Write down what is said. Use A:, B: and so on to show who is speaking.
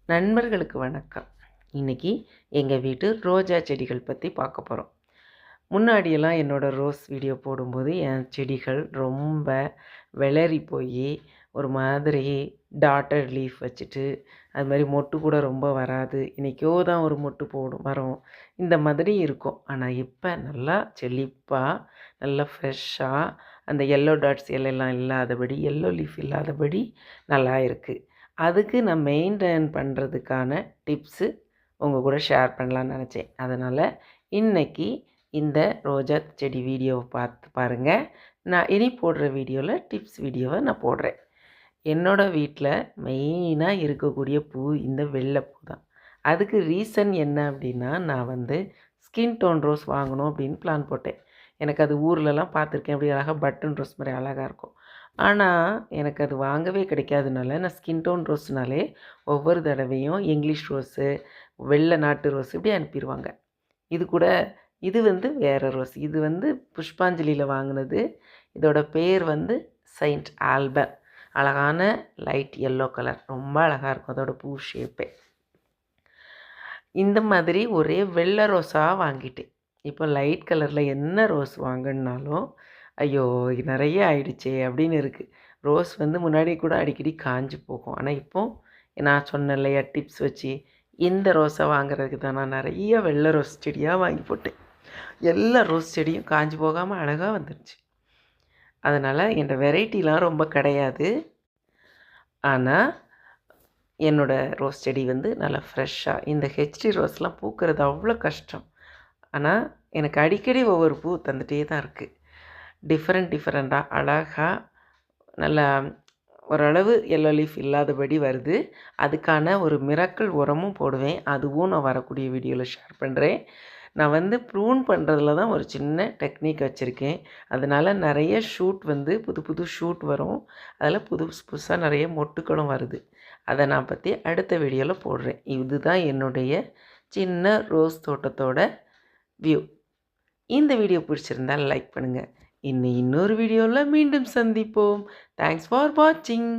A: நண்பர்களுக்கு வணக்கம். இன்றைக்கி எங்கள் வீட்டு ரோஜா செடிகள் பற்றி பார்க்க போகிறோம். முன்னாடியெல்லாம் என்னோடய ரோஸ் வீடியோ போடும்போது என் செடிகள் ரொம்ப வெளரி போய் ஒரு மாதிரி டாட்டட் லீஃப் வச்சுட்டு அது மாதிரி மொட்டு கூட ரொம்ப வராது. இன்றைக்கோ தான் ஒரு மொட்டு வரும், இந்த மாதிரி இருக்கும். ஆனால் இப்போ நல்லா செழிப்பாக நல்லா ஃப்ரெஷ்ஷாக அந்த எல்லோ டாட்ஸ் எல்லாம் இல்லாதபடி, எல்லோ லீஃப் இல்லாதபடி நல்லா இருக்குது. அதுக்கு நான் மெயின்டைன் பண்ணுறதுக்கான டிப்ஸு உங்கள் கூட ஷேர் பண்ணலான்னு நினச்சேன். அதனால் இன்றைக்கி இந்த ரோஜா செடி வீடியோவை பார்த்து பாருங்கள். நான் இனி போடுற வீடியோவில் டிப்ஸ் வீடியோவை நான் போடுறேன். என்னோடய வீட்டில் மெயினாக இருக்கக்கூடிய பூ இந்த வெள்ளைப்பூ தான். அதுக்கு ரீசன் என்ன அப்படின்னா, நான் ஸ்கின் டோன் ரோஸ் வாங்கணும் அப்படின்னு பிளான் போட்டேன். எனக்கு அது ஊர்லலாம் பார்த்துருக்கேன், அப்படி அழகாக பட்டன் ரோஸ் மாதிரி அழகாக இருக்கும். ஆனால் எனக்கு அது வாங்கவே கிடைக்காதனால நான் ஸ்கின் டோன் ரோஸ்னாலே ஒவ்வொரு தடவையும் இங்கிலீஷ் ரோஸு, வெள்ளை நாட்டு ரோஸ் இப்படி அனுப்பிடுவாங்க. இது வேறு ரோஸ். இது புஷ்பாஞ்சலியில் வாங்கினது. இதோட பேர் செயின்ட் ஆல்பர். அழகான லைட் எல்லோ கலர், ரொம்ப அழகாக இருக்கும் அதோட பூ ஷேப்பே. இந்த மாதிரி ஒரே வெள்ளை ரோஸாக வாங்கிட்டேன். இப்போ லைட் கலரில் என்ன ரோஸ் வாங்கினாலும் ஐயோ நிறைய ஆயிடுச்சே அப்படின்னு இருக்குது. ரோஸ் முன்னாடி கூட அடிக்கடி காஞ்சி போகும். ஆனால் இப்போது நான் சொன்னேன் இல்லையா டிப்ஸ் வச்சு, இந்த ரோஸை வாங்குறதுக்கு தான் நான் நிறைய வெள்ளை ரோஸ் செடியாக வாங்கி போட்டேன். எல்லா ரோஸ் செடியும் காஞ்சி போகாமல் அழகாக வந்துடுச்சு. அதனால் என் வெரைட்டிலாம் ரொம்ப கிடையாது. ஆனால் என்னோடய ரோஸ் செடி நல்லா ஃப்ரெஷ்ஷாக, இந்த ஹெச்டி ரோஸ்லாம் பூக்கிறது அவ்வளோ கஷ்டம். ஆனால் எனக்கு அடிக்கடி ஒவ்வொரு பூ தந்துகிட்டே தான் இருக்குது. டிஃப்ரெண்ட்டாக அழகாக நல்லா ஓரளவு எல்லோ லீஃப் இல்லாதபடி வருது. அதுக்கான ஒரு மிராக்கிள் உரமும் போடுவேன். அதுவும் நான் வரக்கூடிய வீடியோவில் ஷேர் பண்ணுறேன். நான் ப்ரூன் பண்ணுறதுல தான் ஒரு சின்ன டெக்னிக் வச்சுருக்கேன். அதனால் நிறைய ஷூட் புது புது ஷூட் வரும். அதில் புதுசாக நிறைய மொட்டுக்களும் வருது. அதை நான் பற்றி அடுத்த வீடியோவில் போடுறேன். இதுதான் என்னுடைய சின்ன ரோஸ் தோட்டத்தோட வியூ. இந்த வீடியோ பிடிச்சிருந்தால் லைக் பண்ணுங்கள். இன்னொரு வீடியோவில் மீண்டும் சந்திப்போம். தேங்க்ஸ் ஃபார் வாட்சிங்.